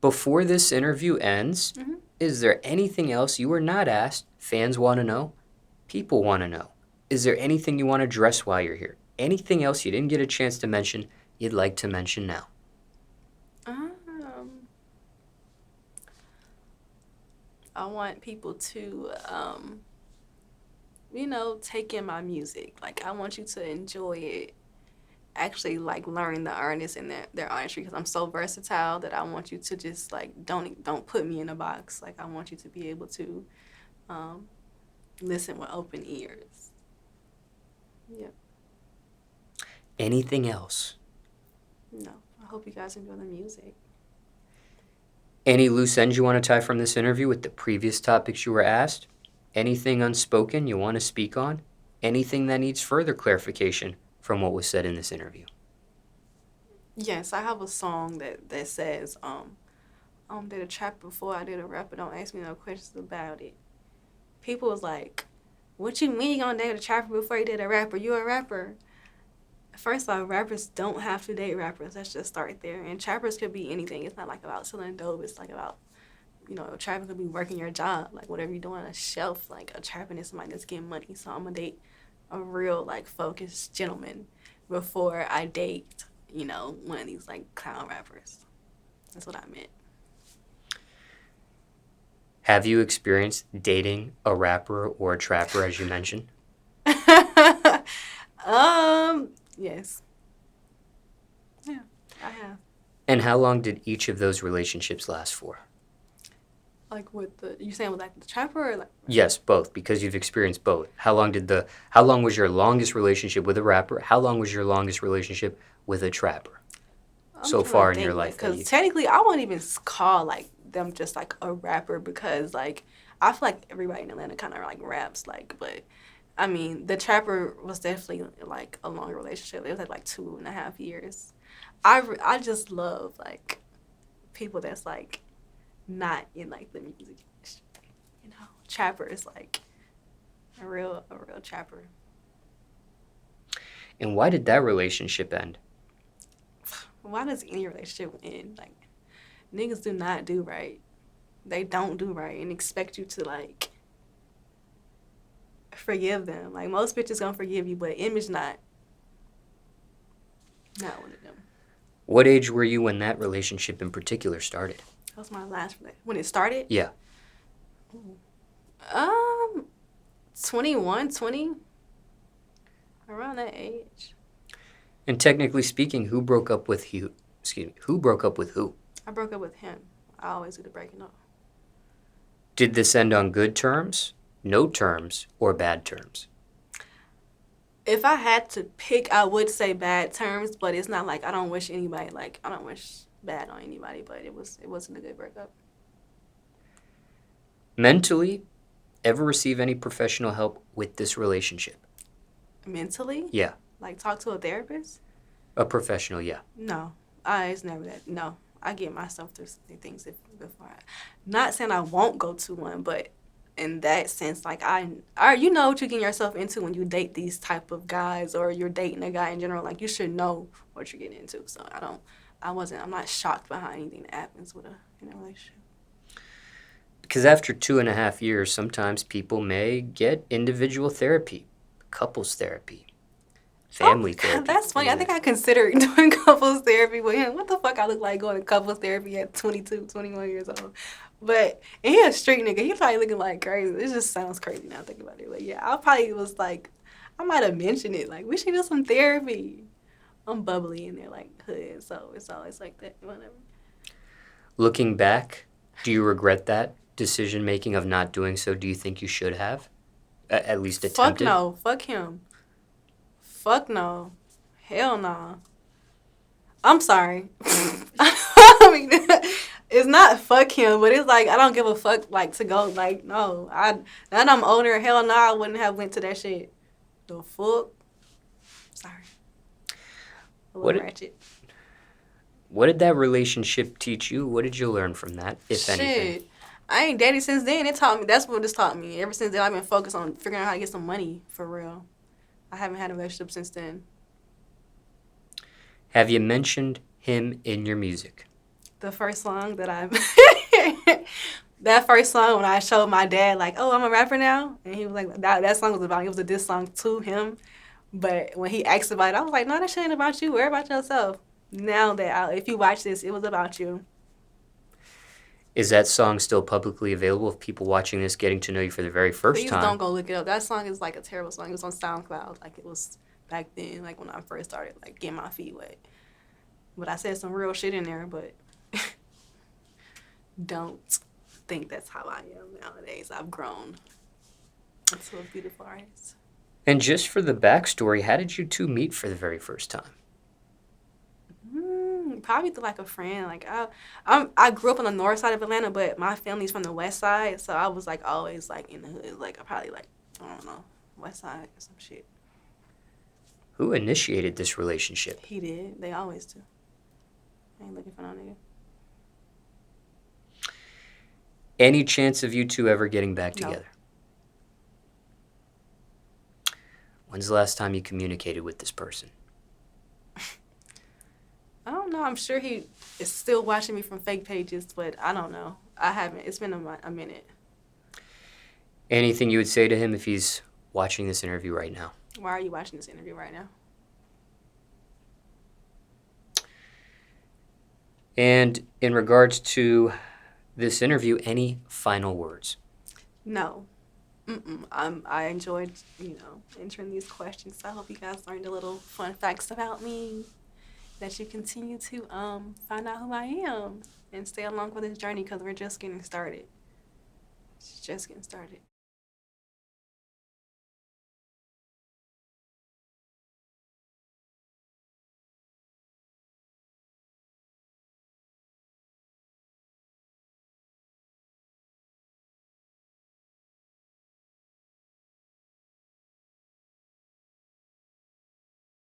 Before this interview ends, is there anything else you were not asked, fans want to know, people want to know? Is there anything you want to address while you're here? Anything else you didn't get a chance to mention you'd like to mention now? I want people to, take in my music. Like, I want you to enjoy it. Actually, like, learn the artists and their artistry, because I'm so versatile that I want you to just, like, don't put me in a box. Like, I want you to be able to listen with open ears. Yeah. Anything else? No. I hope you guys enjoy the music. Any loose ends you want to tie from this interview with the previous topics you were asked? Anything unspoken you want to speak on? Anything that needs further clarification from what was said in this interview? Yes, I have a song that says, did a trap before I did a rapper, don't ask me no questions about it. People was like, what you mean you gonna date a trapper before you did a rapper? You a rapper. First off, rappers don't have to date rappers. Let's just start there. And trappers could be anything. It's not like about selling dope. It's like about, trapping could be working your job. Like whatever you're doing on a shelf, like a trapping is somebody that's getting money. So I'm gonna date a real like focused gentleman before I date, one of these like clown rappers. That's what I meant. Have you experienced dating a rapper or a trapper, as you mentioned? Yes. Yeah, I have. And how long did each of those relationships last for? Like you saying with like the trapper or like? Yes, both, because you've experienced both. How long was your longest relationship with a rapper? How long was your longest relationship with a trapper? So far in your life? Because technically, I won't even call like them just like a rapper, because like I feel like everybody in Atlanta kind of like raps, like, but I mean the trapper was definitely like a long relationship. It was like 2.5 years. I just love like people that's like not in like the music industry, Trapper is like a real trapper. And why did that relationship end? Why does any relationship end? Like, niggas do not do right. They don't do right and expect you to, like, forgive them. Like, most bitches gonna forgive you, but Image not. Not one of them. What age were you when that relationship in particular started? That was my last relationship. When it started? Yeah. 21, 20. Around that age. And technically speaking, who broke up with who? Who broke up with who? I broke up with him. I always do the breaking up. Did this end on good terms, no terms, or bad terms? If I had to pick, I would say bad terms, but it's not like I don't wish anybody, like, I don't wish bad on anybody, but it wasn't a good breakup. Mentally, ever receive any professional help with this relationship? Mentally? Yeah. Like talk to a therapist? A professional, yeah. No. It's never that. No. I get myself through things before. Not saying I won't go to one, but in that sense, like you know what you're getting yourself into when you date these type of guys, or you're dating a guy in general. Like you should know what you're getting into. So I'm not shocked behind anything that happens in a relationship. Because after 2.5 years, sometimes people may get individual therapy, couples therapy, family therapy. That's funny. I think I considered doing couples therapy with him. What the fuck I look like going to couples therapy at 22, 21 years old? But, and he a street nigga. He probably looking like crazy. It just sounds crazy now I think about it. But yeah, I probably was like, I might have mentioned it. Like, we should do some therapy. I'm bubbly in there like hood, so it's always like that, whatever. Looking back, do you regret that decision making of not doing so? Do you think you should have at least attempted? Fuck no. Fuck him. Fuck no. Hell no. I'm sorry. I mean, it's not fuck him, but it's like I don't give a fuck like to go like no. Now that I'm older, hell no, I wouldn't have went to that shit. The fuck? Sorry. A little ratchet. What did that relationship teach you? What did you learn from that, if anything? I ain't dated since then. It taught me. That's what this taught me. Ever since then, I've been focused on figuring out how to get some money for real. I haven't had a relationship since then. Have you mentioned him in your music? The first song that I that first song when I showed my dad like, oh, I'm a rapper now, and he was like, that song was about, it was a diss song to him, but when he asked about it, I was like, no, that shit ain't about you. Worry about yourself. Now that if you watch this, it was about you. Is that song still publicly available if people watching this getting to know you for the very first Please time? don't go look it up. That song is like a terrible song. It was on SoundCloud. Like it was back then, like when I first started, like getting my feet wet. But I said some real shit in there, but don't think that's how I am nowadays. I've grown into a beautiful artist. And just for the backstory, how did you two meet for the very first time? Probably through like a friend. Like I grew up on the north side of Atlanta, but my family's from the west side, so I was like always like in the hood. Like I probably like, I don't know, west side or some shit. Who initiated this relationship? He did. They always do. I ain't looking for no nigga. Any chance of you two ever getting back No. together? When's the last time you communicated with this person? I don't know. I'm sure he is still watching me from fake pages, but I don't know. I haven't. It's been a minute. Anything you would say to him if he's watching this interview right now? Why are you watching this interview right now? And in regards to this interview, any final words? No. I enjoyed, answering these questions. So I hope you guys learned a little fun facts about me. That you continue to find out who I am and stay along for this journey because we're just getting started. It's just getting started.